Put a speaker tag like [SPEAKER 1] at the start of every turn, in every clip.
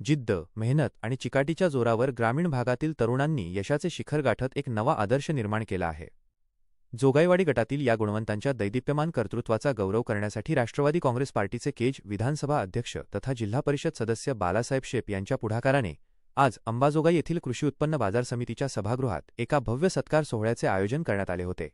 [SPEAKER 1] जिद्द, मेहनत आणि चिकाटीच्या जोरावर ग्रामीण भागातील तरुणांनी यशाचे शिखर गाठत एक नवा आदर्श निर्माण केला आहे. जोगाईवाडी गटातील या गुणवंतांच्या दैदिप्यमान कर्तृत्वाचा गौरव करण्यासाठी राष्ट्रवादी काँग्रेस पार्टीचे केज विधानसभा अध्यक्ष तथा जिल्हा परिषद सदस्य बालासाहेब शेप यांच्या पुढाकाराने आज अंबाजोगाई येथील कृषी उत्पन्न बाजार समितीच्या सभागृहात एका भव्य सत्कार सोहळ्याचे आयोजन करण्यात आले होते.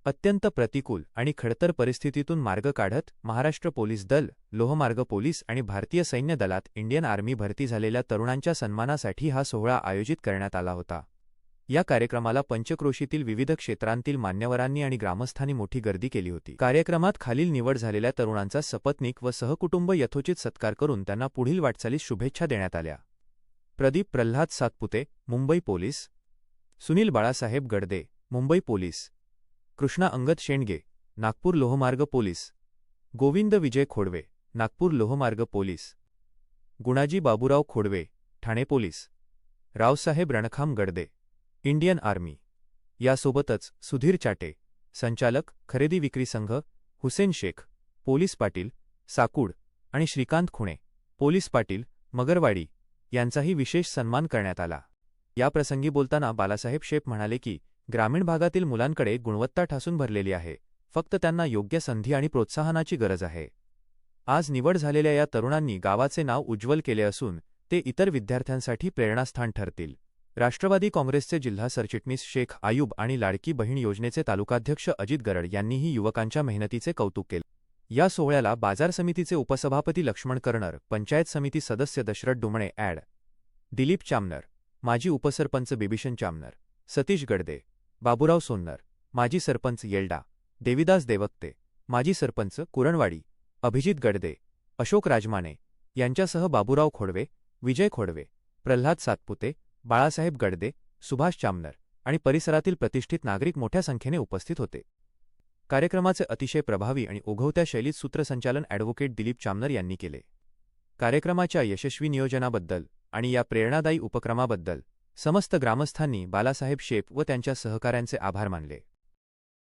[SPEAKER 1] अत्यंत प्रतिकूल आणि खडतर परिस्थितीतून मार्ग काढत महाराष्ट्र पोलीस दल, लोहमार्ग पोलीस आणि भारतीय सैन्य दलात इंडियन आर्मी भरती झालेल्या तरुणांच्या सन्मानासाठी हा सोहळा आयोजित करण्यात आला होता. या कार्यक्रमाला पंचक्रोशीतील विविध क्षेत्रांतील मान्यवरांनी आणि ग्रामस्थांनी मोठी गर्दी केली होती. कार्यक्रमात खालील निवड झालेल्या तरुणांचा सपत्नीक व सहकुटुंब यथोचित सत्कार करून त्यांना पुढील वाटचालीस शुभेच्छा देण्यात आल्या. प्रदीप प्रल्हाद सातपुते, मुंबई पोलीस. सुनील बाळासाहेब गडदे, मुंबई पोलीस. कृष्णा अंगद शेंडगे, नागपूर लोहमार्ग पोलीस. गोविंद विजय खोडवे, नागपूर लोहमार्ग police. Gunaji Baburao Khodve, Thane police. Raosaheb Rankham Gadade, Indian army. यासोबतच सुधीर चाटे, संचालक, खरेदी विक्री संघ, हुसेन शेख, पोलीस पाटील, साकूड आणि श्रीकांत खुणे, पोलीस पाटील, मगरवाडी यांचाही विशेष सन्मान करण्यात आला. याप्रसंगी बोलताना बालासाहेब शेप म्हणाले की ग्रामीण भागातील मुलांकडे गुणवत्ता ठासून भरलेली आहे, फक्त त्यांना योग्य संधी आणि प्रोत्साहनाची गरज आहे. आज निवड झालेल्या या तरुणांनी गावाचे नाव उज्ज्वल केले असून ते इतर विद्यार्थ्यांसाठी प्रेरणास्थान ठरतील. राष्ट्रवादी काँग्रेसचे जिल्हा सरचिटणीस शेख आयूब आणि लाडकी बहीण योजनेचे तालुकाध्यक्ष अजित गरड यांनीही युवकांच्या मेहनतीचे कौतुक केले. या सोहळ्याला बाजार समितीचे उपसभापती लक्ष्मण कर्णर, पंचायत समिती सदस्य दशरथ डुमणे, ॲड. दिलीप चामनर, माजी उपसरपंच बिभीषण चामनर, सतीश गडदे, बाबूराव सोन्नर, माजी सरपंच येल्डा, देविदास देवक्ते, माजी सरपंच कुरणवाडी, अभिजित गडदे, अशोक राजमाने यांच्यासह बाबूराव खोडवे, विजय खोडवे, प्रल्हाद सातपुते, बाळासाहेब गडदे, सुभाष चामनर आणि परिसरातील प्रतिष्ठित नागरिक मोठ्या संख्येने उपस्थित होते. कार्यक्रमाचे अतिशय प्रभावी आणि ओघवत्या शैलीत सूत्रसंचालन ॲडव्होकेट दिलीप चामनर यांनी केले. कार्यक्रमाच्या यशस्वी नियोजनाबद्दल आणि या प्रेरणादायी उपक्रमाबद्दल समस्त ग्रामस्थांनी बालासाहेब शेप व त्यांच्या सहकाऱ्यांचे आभार मानले.